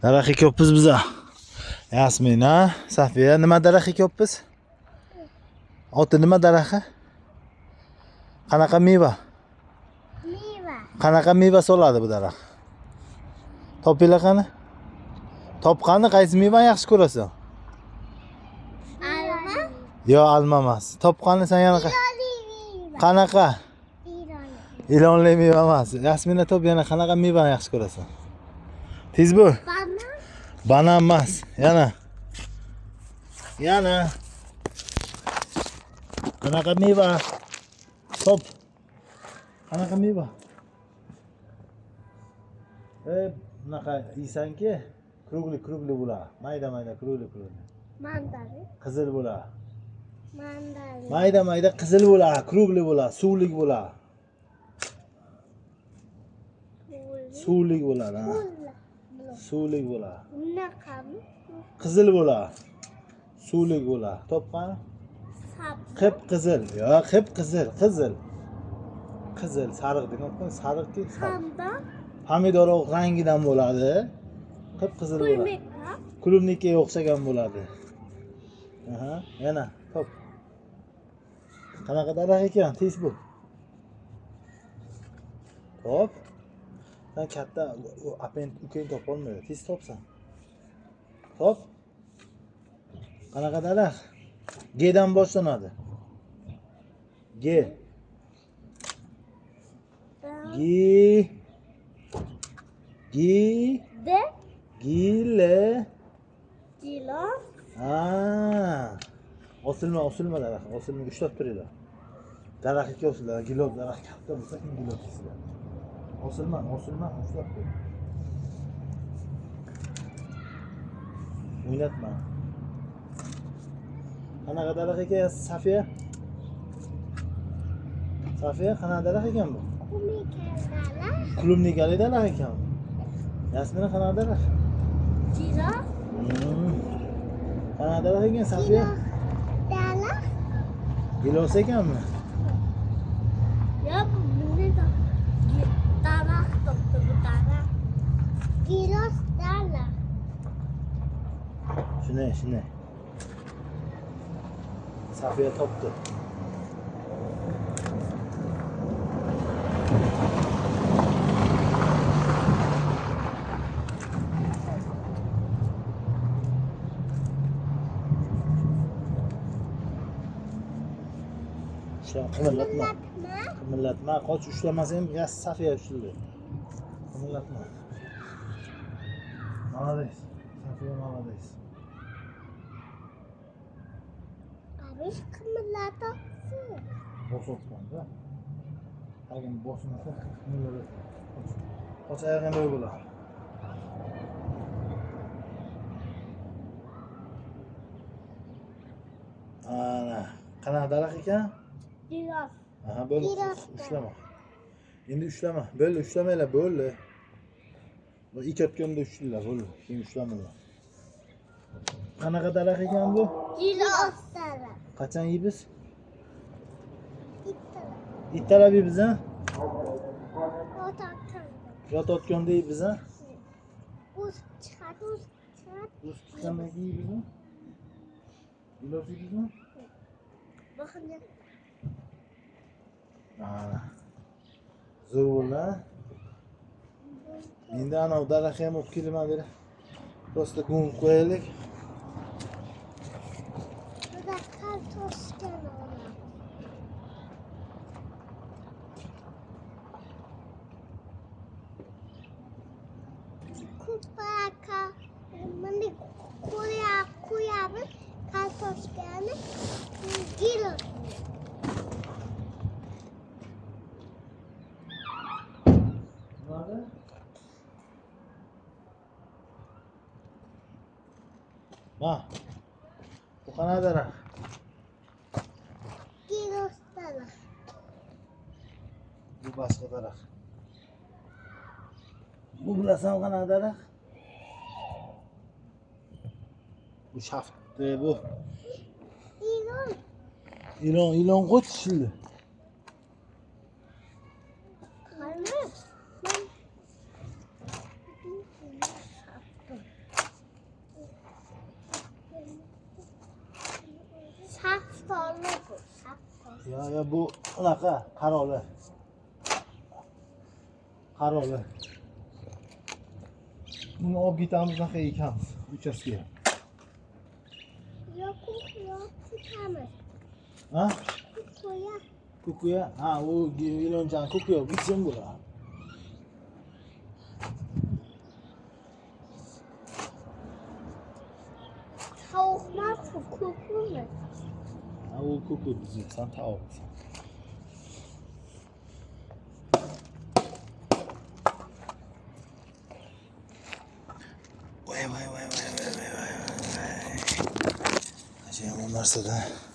Daraxt ekyapmiz biz. Yasmin, ha? Safiya, nima daraxt ekyapmiz? Oti nima daraxti? Qanaqa meva? Meva. Qanaqa meva soladi bu daraxt? Topinglar qani? Topqani qaysi mevani yaxshi ko'rasan? Alma. Yo, alma emas. Topqani sen yana Ilonli meva. qanaqa? Ilonli. Ilonli meva emas. Yasmina top yana qanaqa mevani yaxshi ko'rasan? Tez bo'l. Banan. Banan emas. Yana. Qanaqa meva? Top. Qanaqa meva? Bunaqa yeysanki, krugli bo'lar. Mayda krugli. Mandarin. Qizil bo'lar. Mandarin. Mayda qizil bo'lar, krugli bo'lar, suvlik bo'lar. Suvlik bo'lar, ha. Suvlik bo'lar. Bunaqami? Qizil bo'lar. Suvlik bo'lar. Topqani? Sap. Qip qizil. Yo, qip qizil. Qizil, sariq demoqman, sariqki. Hamda. Pomidor rangidan bo'ladi. Qip qizil bo'ladi. Pulmeka. Klubnikiga o'xshagan bo'ladi. Aha, yana top. Qanaqa daraxt ekan? Tez bo'l. Top. Sen katta apent ukang topolmaydi. Tez topsan. Top. Qanaqa daraxt? G dan boshlanadi. G. De. Gile. Gilos. Ha. Osilma daraxt. Osilma ushlab turinglar. Daraxt ekosizlar, gilos daraxt katta bo'lsa, gilos sizlar. Osilma, ushlab tur. O'ynatma. Qanaqa daraxt ekan Safiya? Safiya, qanaqa daraxt ekan bu? Pulmeka. Klubnikali daraxt ekan. Yasmina qanaqa daraxt? Gilos. Qanaqa daraxt ekan Safiya? Dala. Gilos ekanmi? Ya bunday daraxt topdi bu daraxt. Gilos dala. Shunday. Safiya topdi. Qimillatma, qoch ushlamasang gaz Safiya ushlaydi. Qimillatma. Молодец. Safiya молодец. Abish qimillata. Bosotganda. Hagin bosmasa qimillatadi. Qoch oyog'ingda bo'ladi. Ana, qanaqa daraxt ekan? Gilos. Aha, bo'l. Ushlama. Endi ushlama. Bo'ldi, ushlamanglar, bo'ldi. Bu ikatganda ushlanglar, bo'ldi. Keyin ushlamanglar. Qanaqa daraxt ekan bu? Gilos dala. Qachon yeymiz? Ittala. Ittalab yeymiz, ha? Otakkan. Yotayotganda yeymiz, ha? Uz chiqadi. O'z chiqqandan keyin yeymizmi? Gilos yeymizmi? Bakın. Mana. Zo'r bo'ldi, ha? Endi ana daraxt ham olib kelaman beri. Prosta ko'mib qo'yaylik. Burada kartoşkan olan. Kupaka. Mani koyalım. Kartoşkanı. Gilos. Nerede? Bak. Bu qanaqa daraxt? Gilos dala. Bu boshqa daraxt. Bu bilasan qanaqa daraxt? Bu shaftdi bu. Ilon qo'ch shildi. Kalmış. Ya bu unaqa qaroli. Qaroli. Buni olib ketamiz unaqa ekamiz uchastkaga. Yok yok tutamiz. Ha? Ko'ya. Kukuya? Ha, u ilonchani kukuya bitsin bular. Tavuk nasıl kokur mu? Ha, u kuku bizi sen tavuksan. Vay. Acayip o narsadan.